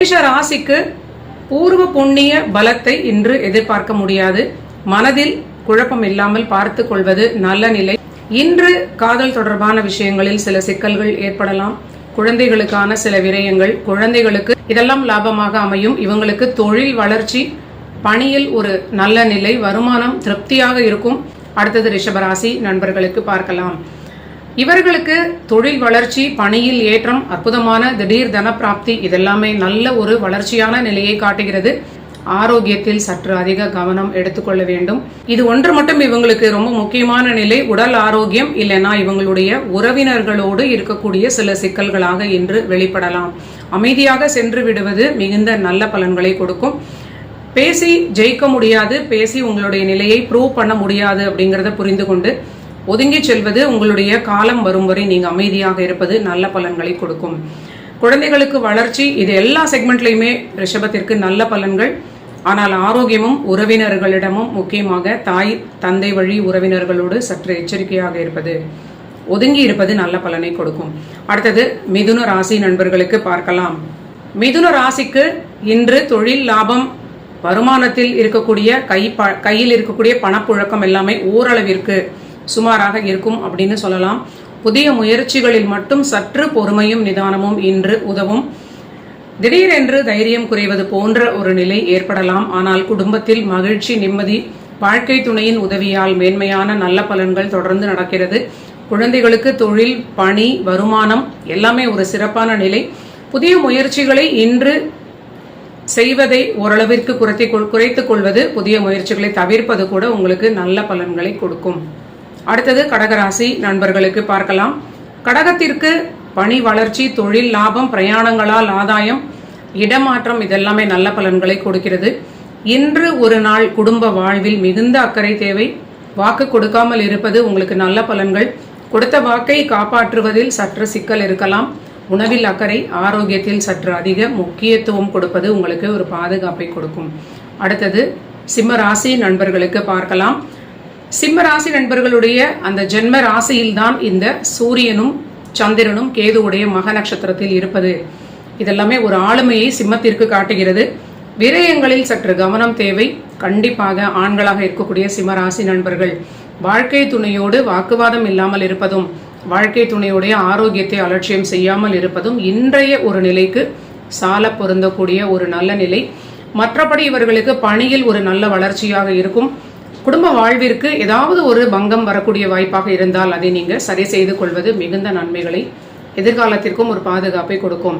மேஷ ராசிக்கு பூர்வ புண்ணிய பலத்தை இன்று எதிர்பார்க்க முடியாது. மனதில் குழப்பம் இல்லாமல் பார்த்து கொள்வது நல்ல நிலை. இன்று காதல் தொடர்பான விஷயங்களில் சில சிக்கல்கள் ஏற்படலாம். குழந்தைகளுக்கான சில விரயங்கள், குழந்தைகளுக்கு இதெல்லாம் லாபமாக அமையும். இவங்களுக்கு தொழில் வளர்ச்சி, பணியில் ஒரு நல்ல நிலை, வருமானம் திருப்தியாக இருக்கும். அடுத்தது ரிஷபராசி நண்பர்களுக்கு பார்க்கலாம். இவர்களுக்கு தொழில் வளர்ச்சி, பணியில் ஏற்றம், அற்புதமான திடீர் தன பிராப்தி, இதெல்லாமே நல்ல ஒரு வளர்ச்சியான நிலையை காட்டுகிறது. ஆரோக்கியத்தில் சற்று அதிக கவனம் எடுத்துக்கொள்ள வேண்டும். இது ஒன்று மட்டும் இவங்களுக்கு ரொம்ப முக்கியமான நிலை. உடல் ஆரோக்கியம் இல்லைன்னா இவங்களுடைய உறவினர்களோடு இருக்கக்கூடிய சில சிக்கல்களாக இன்று வெளிப்படலாம். அமைதியாக சென்று விடுவது மிகுந்த நல்ல பலன்களை கொடுக்கும். பேசி ஜெயிக்க முடியாது, பேசி உங்களுடைய நிலையை ப்ரூவ் பண்ண முடியாது அப்படிங்கறத புரிந்து கொண்டு ஒதுங்கி செல்வது, உங்களுடைய காலம் வரும் வரை நீங்க அமைதியாக இருப்பது நல்ல பலன்களை கொடுக்கும். குழந்தைகளுக்கு வளர்ச்சி, இது எல்லா செக்மெண்ட்லயுமே ரிஷபத்திற்கு நல்ல பலன்கள். ஆனால் ஆரோக்கியமும் உறவினர்களிடமும், முக்கியமாக தாய் தந்தை வழி உறவினர்களோடு சற்று எச்சரிக்கையாக இருப்பது, ஒதுங்கி இருப்பது நல்ல பலனை கொடுக்கும். அடுத்தது மிதுன ராசி நண்பர்களுக்கு பார்க்கலாம். மிதுன ராசிக்கு இன்று தொழில் லாபம், வருமானத்தில் இருக்கக்கூடிய கையில் இருக்கக்கூடிய பணப்புழக்கம் எல்லாமே ஓரளவிற்கு சுமாராக இருக்கும் அப்படின்னு சொல்லலாம். புதிய முயற்சிகளில் மட்டும் சற்று பொறுமையும் நிதானமும் இன்று உதவும். திடீரென்று தைரியம் குறைவது போன்ற ஒரு நிலை ஏற்படலாம். ஆனால் குடும்பத்தில் மகிழ்ச்சி, நிம்மதி, வாழ்க்கை துணையின் உதவியால் மேன்மையான நல்ல பலன்கள் தொடர்ந்து நடக்கிறது. குழந்தைகளுக்கு தொழில், பணி, வருமானம் எல்லாமே ஒரு சிறப்பான நிலை. புதிய முயற்சிகளை இன்று செய்வதை ஓரளவிற்கு குறைத்துக் கொள்வது, புதிய முயற்சிகளை தவிர்ப்பது கூட உங்களுக்கு நல்ல பலன்களை கொடுக்கும். அடுத்தது கடகராசி நண்பர்களுக்கு பார்க்கலாம். கடகத்திற்கு பணி வளர்ச்சி, தொழில் லாபம், பிரயாணங்களால் ஆதாயம், இடமாற்றம், இதெல்லாமே நல்ல பலன்களை கொடுக்கிறது. இன்று ஒரு நாள் குடும்ப வாழ்வில் மிகுந்த அக்கறை தேவை. வாக்கு கொடுக்காமல் இருப்பது உங்களுக்கு நல்ல பலன்கள். கொடுத்த வாக்கை காப்பாற்றுவதில் சற்று சிக்கல் இருக்கலாம். உணவில் அக்கறை, ஆரோக்கியத்தில் சற்று அதிக முக்கியத்துவம் கொடுப்பது உங்களுக்கு ஒரு பாதுகாப்பை கொடுக்கும். அடுத்தது சிம்ம ராசி நண்பர்களுக்கு பார்க்கலாம். சிம்ம ராசி நண்பர்களுடைய அந்த ஜென்ம ராசியில்தான் இந்த சூரியனும் சந்திரனும் கேதுவுடைய மக நட்சத்திரத்தில் இருப்பது, இதெல்லாமே ஒரு ஆளுமையை சிம்மத்திற்கு காட்டுகிறது. விரயங்களில் சற்று கவனம் தேவை. கண்டிப்பாக ஆண்களாக இருக்கக்கூடிய சிம்மராசி நண்பர்கள் வாழ்க்கை துணையோடு வாக்குவாதம் இல்லாமல் இருப்பதும், வாழ்க்கை துணையுடைய ஆரோக்கியத்தை அலட்சியம் செய்யாமல் இருப்பதும் இன்றைய ஒரு நிலைக்கு சால பொருந்தக்கூடிய ஒரு நல்ல நிலை. மற்றபடி இவர்களுக்கு பணியில் ஒரு நல்ல வளர்ச்சியாக இருக்கும். குடும்ப வாழ்விற்கு ஏதாவது ஒரு பங்கம் வரக்கூடிய வாய்ப்பாக இருந்தால் அதை நீங்க சரி செய்து கொள்வது மிகுந்த நன்மைகளை, எதிர்காலத்திற்கும் ஒரு பாதுகாப்பை கொடுக்கும்.